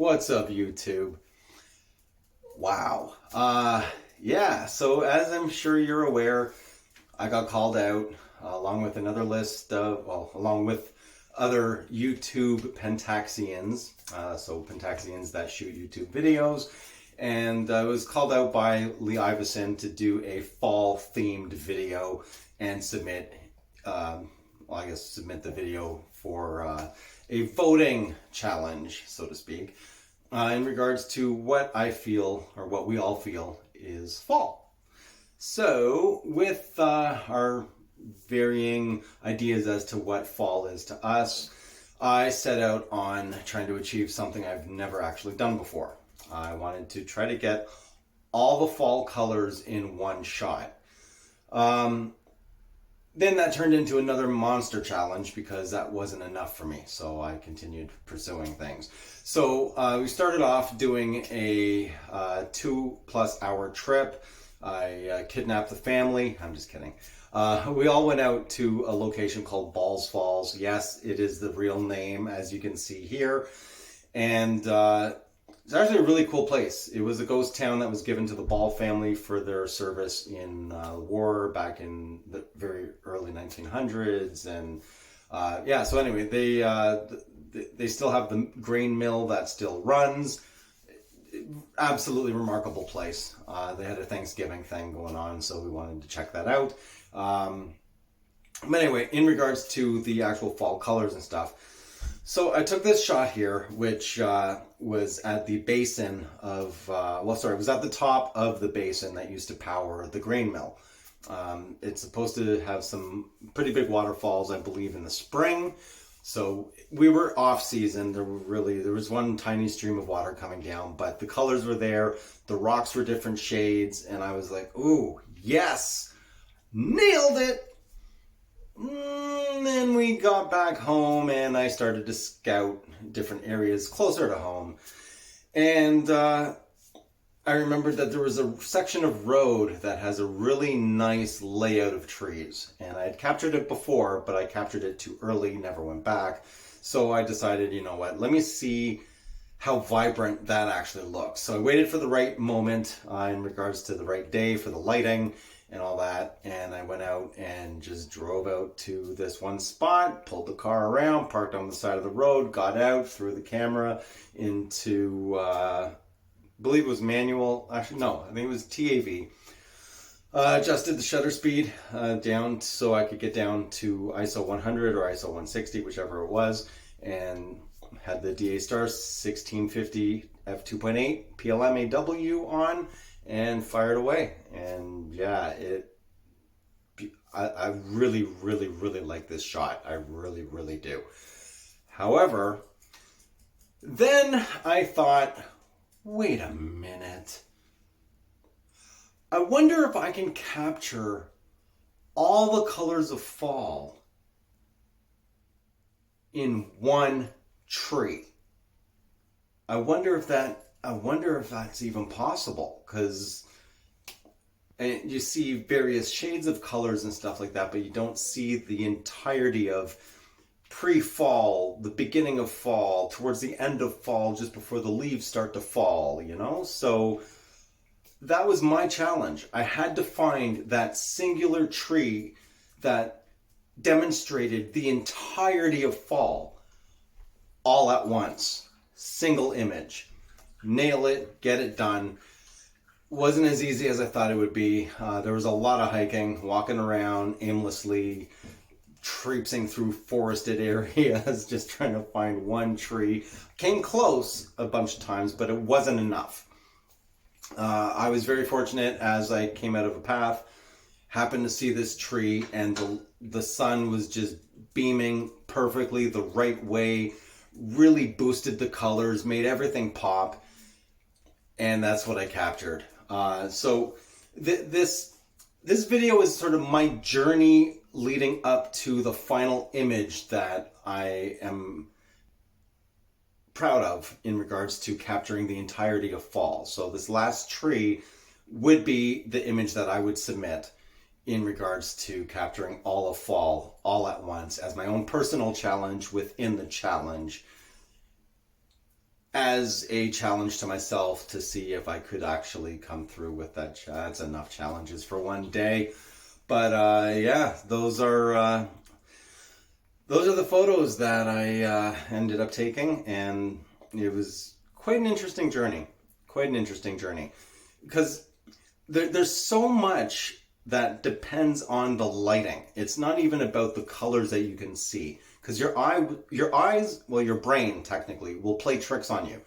What's up, YouTube? Wow. Yeah, so as I'm sure you're aware, I got called out along with another list of, along with other YouTube Pentaxians, so Pentaxians that shoot YouTube videos, and I was called out by Lee Iverson to do a fall-themed video and submit the video for a voting challenge, so to speak, in regards to what I feel, or what we all feel, is fall. So, with our varying ideas as to what fall is to us, I set out on trying to achieve something I've never actually done before. I wanted to try to get all the fall colors in one shot. Then that turned into another monster challenge because that wasn't enough for me. So I continued pursuing things. So we started off doing a 2+ hour trip. I kidnapped the family. I'm just kidding. We all went out to a location called Balls Falls. Yes, it is the real name, as you can see here. And it's actually a really cool place. It was a ghost town that was given to the Ball family for their service in the war back in the very early 1900s. And yeah, so anyway, they still have the grain mill that still runs. Absolutely remarkable place. They had a Thanksgiving thing going on, so we wanted to check that out. But anyway, in regards to the actual fall colors and stuff, so I took this shot here, which was at the basin of, it was at the top of the basin that used to power the grain mill. It's supposed to have some pretty big waterfalls, I believe, in the spring. So we were off season. There was one tiny stream of water coming down, but the colors were there. The rocks were different shades, and I was like, ooh, yes, nailed it. Then we got back home and I started to scout different areas closer to home. And I remembered that there was a section of road that has a really nice layout of trees. And I had captured it before, but I captured it too early, never went back. So I decided, you know what, let me see how vibrant that actually looks. So I waited for the right moment in regards to the right day for the lighting and all that, and I went out and just drove out to this one spot, pulled the car around, parked on the side of the road, got out, threw the camera into, I believe it was manual, actually no, I think it was TAV. Adjusted the shutter speed down so I could get down to ISO 100 or ISO 160, whichever it was, and had the DA Star 1650 f2.8 PLM AW on, and fired away. And yeah, I really, really, really like this shot. I really, really do. However, then I thought, wait a minute. I wonder if I can capture all the colors of fall in one tree. I wonder if that's even possible, because you see various shades of colors and stuff like that, but you don't see the entirety of pre-fall, the beginning of fall, towards the end of fall, just before the leaves start to fall, you know? So that was my challenge. I had to find that singular tree that demonstrated the entirety of fall all at once. Single image. Nail it, get it done. Wasn't as easy as I thought it would be. There was a lot of hiking, walking around aimlessly, traipsing through forested areas, just trying to find one tree. Came close a bunch of times, but it wasn't enough. I was very fortunate as I came out of a path, happened to see this tree, and the sun was just beaming perfectly the right way, really boosted the colors, made everything pop. And that's what I captured. So this video is sort of my journey leading up to the final image that I am proud of in regards to capturing the entirety of fall. So this last tree would be the image that I would submit in regards to capturing all of fall all at once as my own personal challenge within the challenge, as as a challenge to myself to see if I could actually come through with that. That's enough challenges for one day. But yeah, those are the photos that I ended up taking, and it was quite an interesting journey. Quite an interesting journey, because there's so much that depends on the lighting. It's not even about the colors that you can see, because your eyes, well, your brain technically will play tricks on you.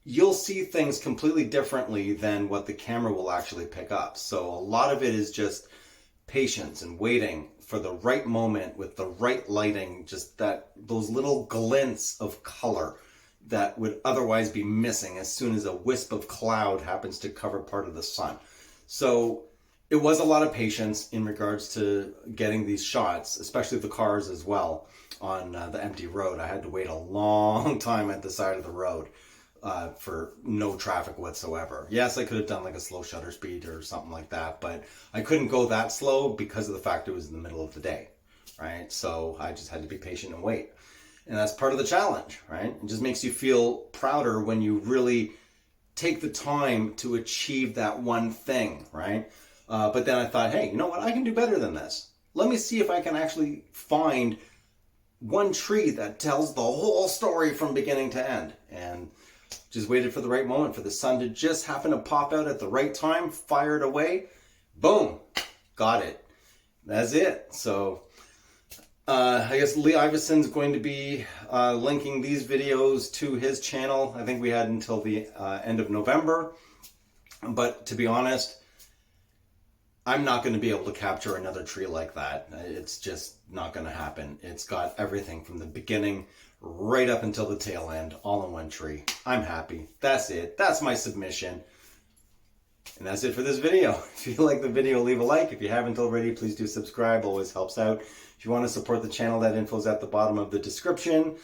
You'll see things completely differently than what the camera will actually pick up. So a lot of it is just patience and waiting for the right moment with the right lighting, just those little glints of color that would otherwise be missing as soon as a wisp of cloud happens to cover part of the sun. So it was a lot of patience in regards to getting these shots, especially the cars as well, on the empty road. I had to wait a long time at the side of the road for no traffic whatsoever. Yes, I could have done like a slow shutter speed or something like that, but I couldn't go that slow because of the fact it was in the middle of the day, right? So I just had to be patient and wait. And that's part of the challenge, right? It just makes you feel prouder when you really take the time to achieve that one thing, right? But then I thought, hey, you know what? I can do better than this. Let me see if I can actually find one tree that tells the whole story from beginning to end. And just waited for the right moment for the sun to just happen to pop out at the right time, fired away, boom, got it. That's it. So I guess Lee Iveson's going to be linking these videos to his channel. I think we had until the end of November. But to be honest, I'm not going to be able to capture another tree like that. It's just not going to happen. It's got everything from the beginning right up until the tail end, all in one tree. I'm happy. That's it. That's my submission. And that's it for this video. If you like the video, leave a like. If you haven't already, please do subscribe. Always helps out. If you want to support the channel, that info is at the bottom of the description.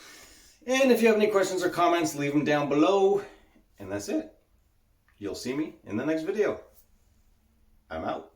And if you have any questions or comments, leave them down below. And that's it. You'll see me in the next video. I'm out.